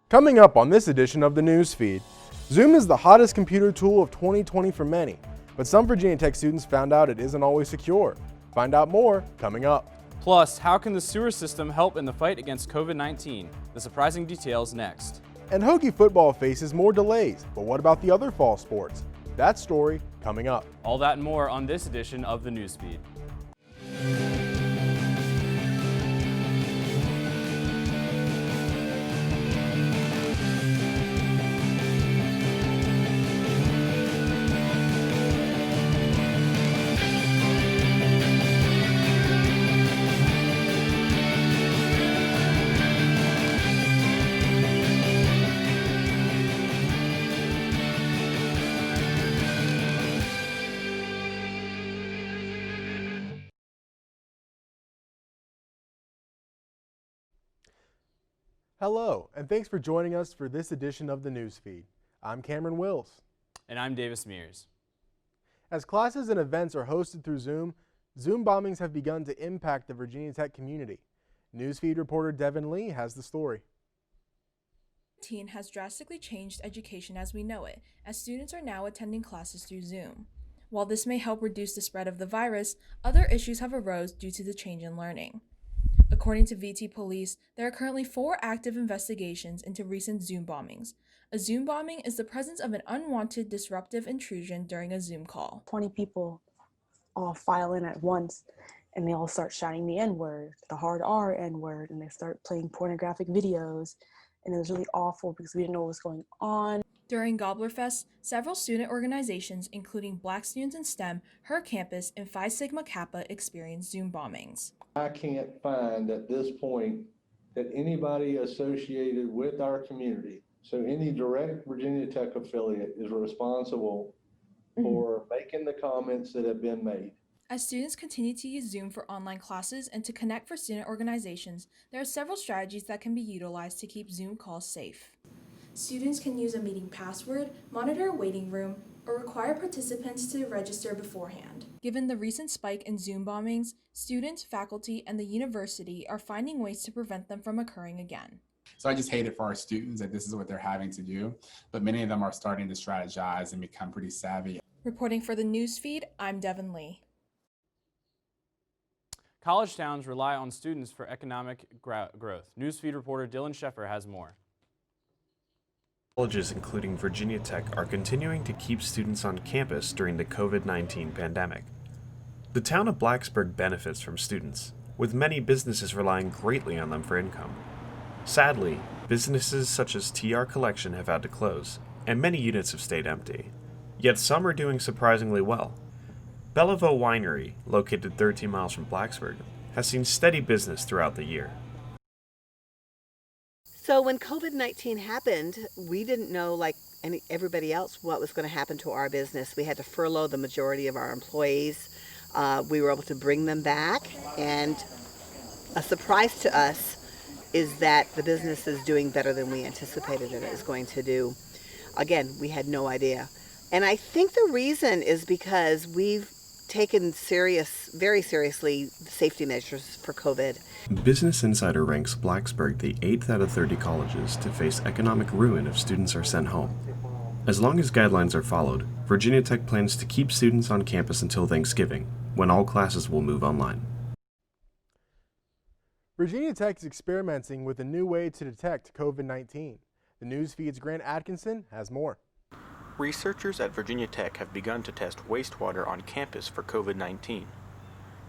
Coming up on this edition of the Newsfeed, Zoom is the hottest computer tool of 2020 for many, but some Virginia Tech students found out it isn't always secure. Find out more coming up. Plus, how can the sewer system help in the fight against COVID-19? The surprising details next. And Hokie football faces more delays, but what about the other fall sports? That story coming up. All that and more on this edition of the Newsfeed. Hello, and thanks for joining us for this edition of the Newsfeed. I'm Cameron Wills. And I'm Davis Mears. As classes and events are hosted through Zoom, Zoom bombings have begun to impact the Virginia Tech community. Newsfeed reporter Devin Lee has the story. COVID-19 has drastically changed education as we know it, as students are now attending classes through Zoom. While this may help reduce the spread of the virus, other issues have arose due to the change in learning. According to VT Police, there are currently 4 active investigations into recent Zoom bombings. A Zoom bombing is the presence of an unwanted disruptive intrusion during a Zoom call. 20 people all file in at once, and they all start shouting the N-word, the hard R N-word, and they start playing pornographic videos, and it was really awful because we didn't know what was going on. During Gobblerfest, several student organizations, including Black Students in STEM, Her Campus, and Phi Sigma Kappa, experienced Zoom bombings. I can't find at this point that anybody associated with our community, so any direct Virginia Tech affiliate, is responsible for making the comments that have been made. As students continue to use Zoom for online classes and to connect for student organizations, there are several strategies that can be utilized to keep Zoom calls safe. Students can use a meeting password, monitor a waiting room, or require participants to register beforehand. Given the recent spike in Zoom bombings, students, faculty, and the university are finding ways to prevent them from occurring again. So I just hate it for our students that this is what they're having to do, but many of them are starting to strategize and become pretty savvy. Reporting for the Newsfeed, I'm Devin Lee. College towns rely on students for economic growth. Newsfeed reporter Dylan Sheffer has more. Colleges, including Virginia Tech, are continuing to keep students on campus during the COVID-19 pandemic. The town of Blacksburg benefits from students, with many businesses relying greatly on them for income. Sadly, businesses such as TR Collection have had to close, and many units have stayed empty. Yet some are doing surprisingly well. Belleville Winery, located 13 miles from Blacksburg, has seen steady business throughout the year. So when COVID-19 happened, we didn't know, like everybody else, what was going to happen to our business. We had to furlough the majority of our employees. We were able to bring them back, and a surprise to us is that the business is doing better than we anticipated it was going to do. Again, we had no idea. And I think the reason is because we've taken very seriously safety measures for COVID. Business Insider ranks Blacksburg the 8th out of 30 colleges to face economic ruin if students are sent home. As long as guidelines are followed, Virginia Tech plans to keep students on campus until Thanksgiving, when all classes will move online. Virginia Tech is experimenting with a new way to detect COVID-19. The Newsfeed's Grant Atkinson has more. Researchers at Virginia Tech have begun to test wastewater on campus for COVID-19.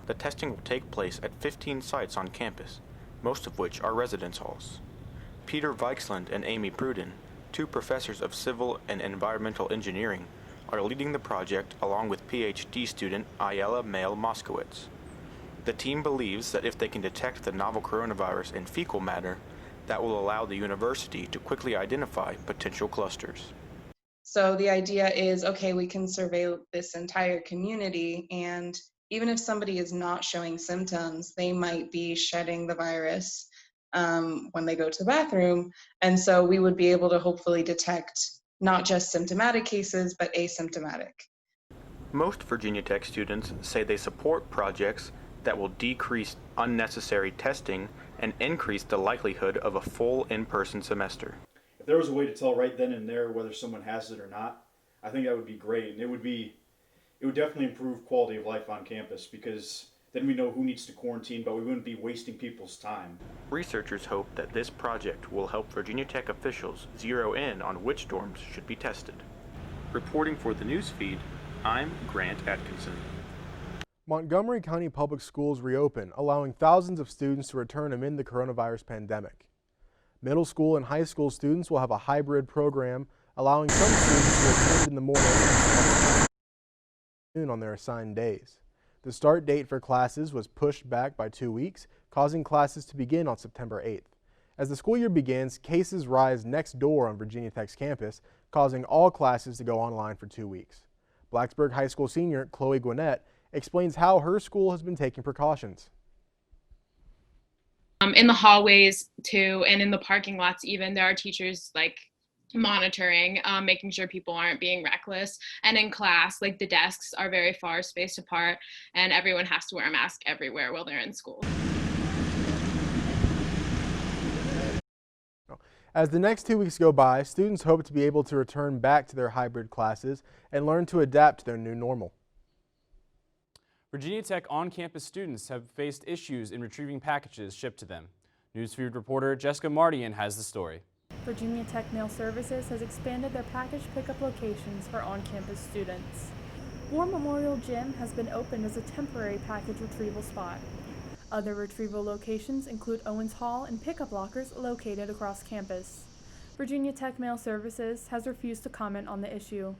The testing will take place at 15 sites on campus, most of which are residence halls. Peter Weichsland and Amy Pruden, 2 professors of civil and environmental engineering, are leading the project along with PhD student Ayala Mail Moskowitz. The team believes that if they can detect the novel coronavirus in fecal matter, that will allow the university to quickly identify potential clusters. So the idea is, okay, we can survey this entire community, and even if somebody is not showing symptoms, they might be shedding the virus when they go to the bathroom. And so we would be able to hopefully detect not just symptomatic cases, but asymptomatic. Most Virginia Tech students say they support projects that will decrease unnecessary testing and increase the likelihood of a full in-person semester. If there was a way to tell right then and there whether someone has it or not, I think that would be great, and it would definitely improve quality of life on campus, because then we know who needs to quarantine, but we wouldn't be wasting people's time. Researchers hope that this project will help Virginia Tech officials zero in on which dorms should be tested. Reporting for the newsfeed, I'm Grant Atkinson. Montgomery County Public Schools reopen, allowing thousands of students to return amid the coronavirus pandemic. Middle school and high school students will have a hybrid program, allowing some students to attend in the morning and on their assigned days. The start date for classes was pushed back by 2 weeks, causing classes to begin on September 8th. As the school year begins, cases rise next door on Virginia Tech's campus, causing all classes to go online for 2 weeks. Blacksburg High School senior Chloe Gwinnett explains how her school has been taking precautions. In the hallways too, and in the parking lots even, there are teachers monitoring, making sure people aren't being reckless. And in class, the desks are very far spaced apart, and everyone has to wear a mask everywhere while they're in school. As the next 2 weeks go by, students hope to be able to return back to their hybrid classes and learn to adapt to their new normal. Virginia Tech on-campus students have faced issues in retrieving packages shipped to them. Newsfeed reporter Jessica Mardian has the story. Virginia Tech Mail Services has expanded their package pickup locations for on-campus students. War Memorial Gym has been opened as a temporary package retrieval spot. Other retrieval locations include Owens Hall and pickup lockers located across campus. Virginia Tech Mail Services has refused to comment on the issue.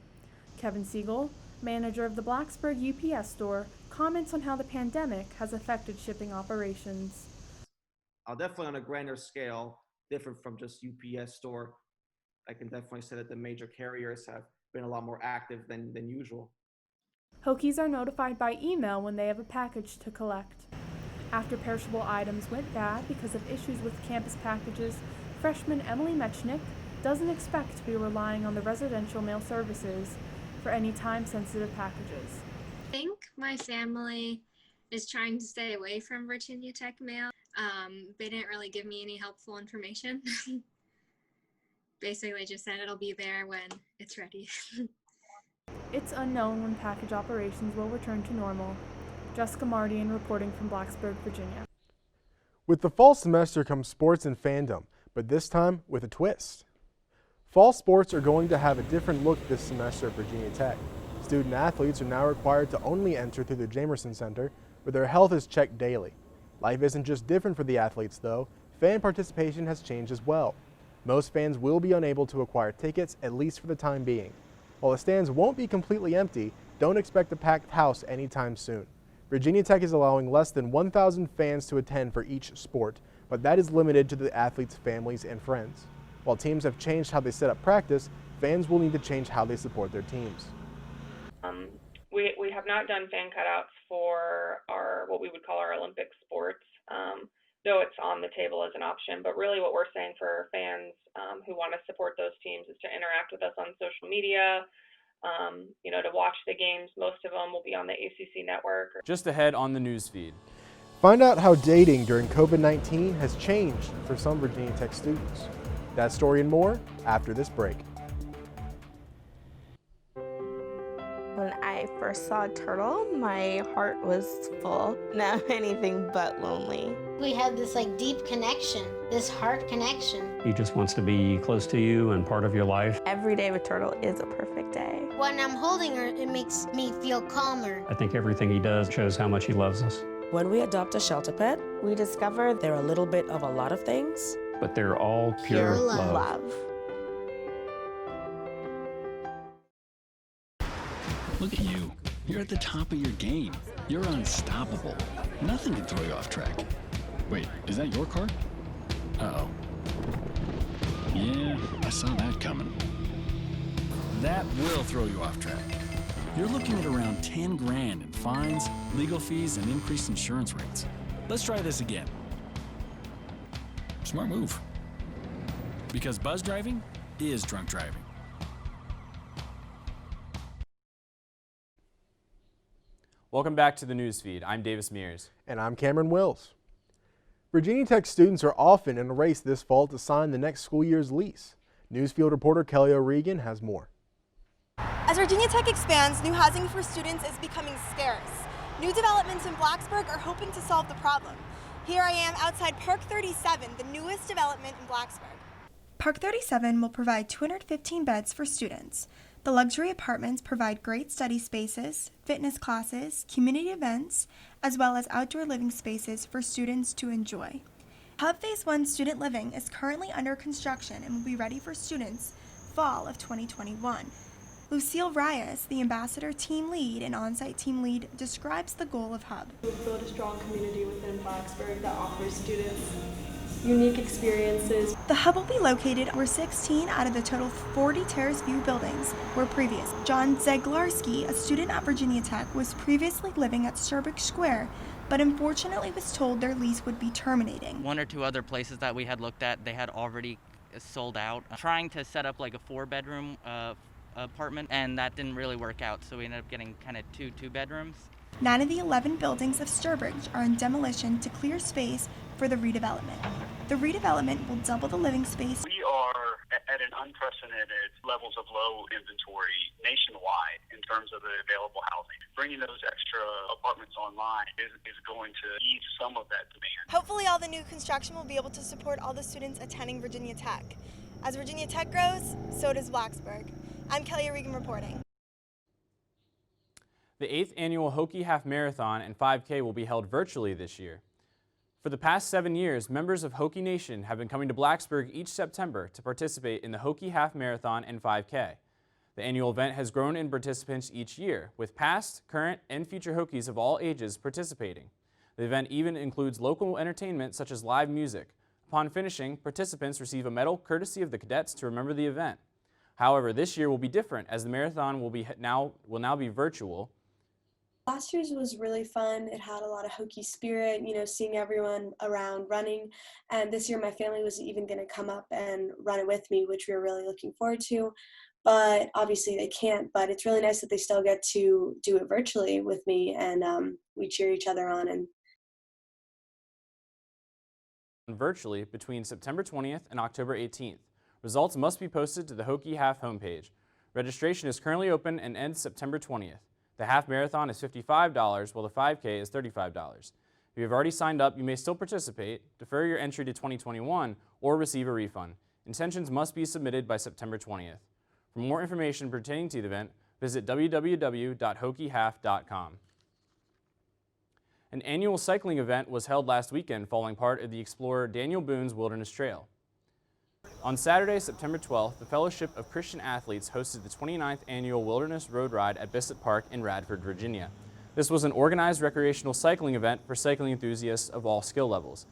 Kevin Siegel, manager of the Blacksburg UPS store, comments on how the pandemic has affected shipping operations. Definitely on a grander scale, different from just UPS store. I can definitely say that the major carriers have been a lot more active than usual. Hokies are notified by email when they have a package to collect. After perishable items went bad because of issues with campus packages, freshman Emily Mechnick doesn't expect to be relying on the residential mail services for any time-sensitive packages. I think my family is trying to stay away from Virginia Tech Mail. They didn't really give me any helpful information. Basically just said it'll be there when it's ready. It's unknown when package operations will return to normal. Jessica Mardian reporting from Blacksburg, Virginia. With the fall semester comes sports and fandom, but this time with a twist. Fall sports are going to have a different look this semester at Virginia Tech. Student athletes are now required to only enter through the Jamerson Center, where their health is checked daily. Life isn't just different for the athletes, though. Fan participation has changed as well. Most fans will be unable to acquire tickets, at least for the time being. While the stands won't be completely empty, don't expect a packed house anytime soon. Virginia Tech is allowing less than 1,000 fans to attend for each sport, but that is limited to the athletes' families and friends. While teams have changed how they set up practice, fans will need to change how they support their teams. We have not done fan cutouts for what we would call our Olympic sports, though it's on the table as an option. But really what we're saying for fans who want to support those teams is to interact with us on social media, to watch the games. Most of them will be on the ACC network. Just ahead on the news feed. Find out how dating during COVID-19 has changed for some Virginia Tech students. That story and more after this break. When I first saw a turtle, my heart was full. Now I'm anything but lonely. We have this deep connection, this heart connection. He just wants to be close to you and part of your life. Every day with Turtle is a perfect day. When I'm holding her, it makes me feel calmer. I think everything he does shows how much he loves us. When we adopt a shelter pet, we discover they're a little bit of a lot of things. But they're all pure love. Look at you. You're at the top of your game. You're unstoppable. Nothing can throw you off track. Wait, is that your car? Uh-oh. Yeah, I saw that coming. That will throw you off track. You're looking at around 10 grand in fines, legal fees, and increased insurance rates. Let's try this again. Smart move. Because buzz driving is drunk driving. Welcome back to the news feed. I'm Davis Mears. And I'm Cameron Wills. Virginia Tech students are often in a race this fall to sign the next school year's lease. Newsfield reporter Kelly O'Regan has more. As Virginia Tech expands, new housing for students is becoming scarce. New developments in Blacksburg are hoping to solve the problem. Here I am outside Park 37, the newest development in Blacksburg. Park 37 will provide 215 beds for students. The luxury apartments provide great study spaces, fitness classes, community events, as well as outdoor living spaces for students to enjoy. Hub Phase 1 student living is currently under construction and will be ready for students fall of 2021. Lucille Reyes, the ambassador team lead and on-site team lead, describes the goal of Hub. We build a strong community within Blacksburg that offers students unique experiences. The Hub will be located where 16 out of the total 40 Terrace View buildings were previous. John Zeglarski, a student at Virginia Tech, was previously living at Sturbridge Square, but unfortunately was told their lease would be terminating. One or two other places that we had looked at, they had already sold out. Trying to set up like a 4-bedroom apartment, and that didn't really work out, so we ended up getting kind of two bedrooms. 9 of the 11 buildings of Sturbridge are in demolition to clear space for the redevelopment. The redevelopment will double the living space. We are at an unprecedented levels of low inventory nationwide in terms of the available housing. Bringing those extra apartments online is going to ease some of that demand. Hopefully all the new construction will be able to support all the students attending Virginia Tech. As Virginia Tech grows, so does Blacksburg. I'm Kelly O'Regan reporting. The 8th annual Hokie Half Marathon and 5K will be held virtually this year. For the past 7 years, members of Hokie Nation have been coming to Blacksburg each September to participate in the Hokie Half Marathon and 5K. The annual event has grown in participants each year, with past, current, and future Hokies of all ages participating. The event even includes local entertainment such as live music. Upon finishing, participants receive a medal courtesy of the cadets to remember the event. However, this year will be different as the marathon will now be virtual. Last year's was really fun. It had a lot of Hokie spirit, seeing everyone around running. And this year my family was even going to come up and run it with me, which we were really looking forward to. But obviously they can't, but it's really nice that they still get to do it virtually with me, and we cheer each other on. And virtually between September 20th and October 18th. Results must be posted to the Hokie Half homepage. Registration is currently open and ends September 20th. The half marathon is $55, while the 5K is $35. If you have already signed up, you may still participate, defer your entry to 2021, or receive a refund. Intentions must be submitted by September 20th. For more information pertaining to the event, visit www.hokiehalf.com. An annual cycling event was held last weekend following part of the explorer Daniel Boone's Wilderness Trail. On Saturday, September 12th, the Fellowship of Christian Athletes hosted the 29th Annual Wilderness Road Ride at Bissett Park in Radford, Virginia. This was an organized recreational cycling event for cycling enthusiasts of all skill levels.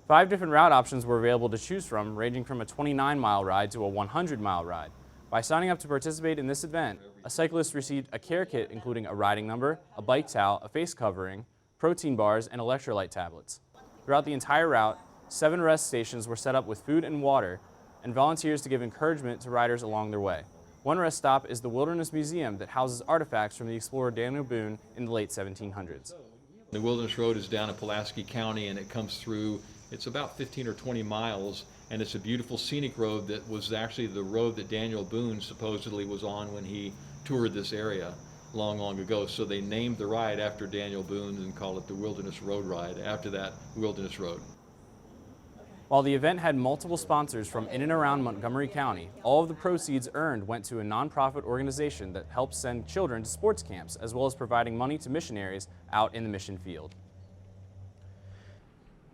5 different route options were available to choose from, ranging from a 29-mile ride to a 100-mile ride. By signing up to participate in this event, a cyclist received a care kit including a riding number, a bike towel, a face covering, protein bars, and electrolyte tablets. Throughout the entire route, 7 rest stations were set up with food and water, and volunteers to give encouragement to riders along their way. One rest stop is the Wilderness Museum that houses artifacts from the explorer Daniel Boone in the late 1700s. The Wilderness Road is down in Pulaski County, and it comes through, it's about 15 or 20 miles, and it's a beautiful scenic road that was actually the road that Daniel Boone supposedly was on when he toured this area long ago. So they named the ride after Daniel Boone and called it the Wilderness Road Ride, after that Wilderness Road. While the event had multiple sponsors from in and around Montgomery County, all of the proceeds earned went to a nonprofit organization that helps send children to sports camps, as well as providing money to missionaries out in the mission field.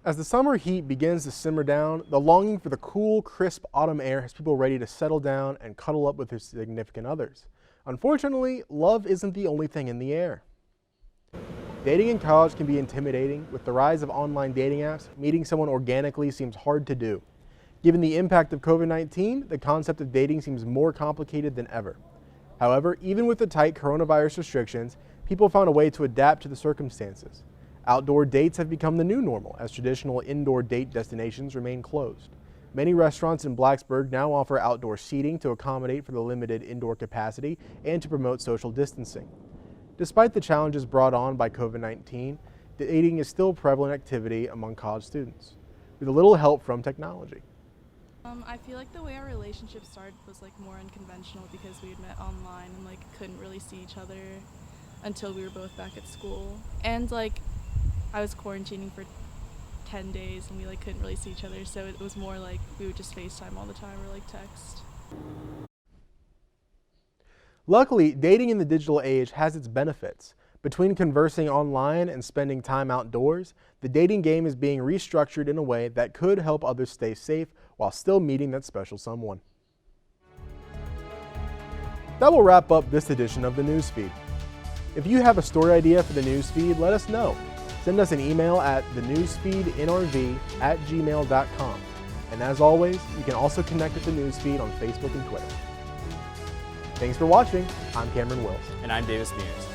As the summer heat begins to simmer down, the longing for the cool, crisp autumn air has people ready to settle down and cuddle up with their significant others. Unfortunately, love isn't the only thing in the air. Dating in college can be intimidating. With the rise of online dating apps, meeting someone organically seems hard to do. Given the impact of COVID-19, the concept of dating seems more complicated than ever. However, even with the tight coronavirus restrictions, people found a way to adapt to the circumstances. Outdoor dates have become the new normal as traditional indoor date destinations remain closed. Many restaurants in Blacksburg now offer outdoor seating to accommodate for the limited indoor capacity and to promote social distancing. Despite the challenges brought on by COVID-19, dating is still a prevalent activity among college students, with a little help from technology. I feel like the way our relationship started was like more unconventional because we had met online and like couldn't really see each other until we were both back at school. And like I was quarantining for 10 days and we like couldn't really see each other, so it was more like we would just FaceTime all the time or like text. Luckily, dating in the digital age has its benefits. Between conversing online and spending time outdoors, the dating game is being restructured in a way that could help others stay safe while still meeting that special someone. That will wrap up this edition of the Newsfeed. If you have a story idea for the Newsfeed, let us know. Send us an email at thenewsfeednrv@gmail.com. And as always, you can also connect with the Newsfeed on Facebook and Twitter. Thanks for watching. I'm Cameron Wills. And I'm Davis Mears.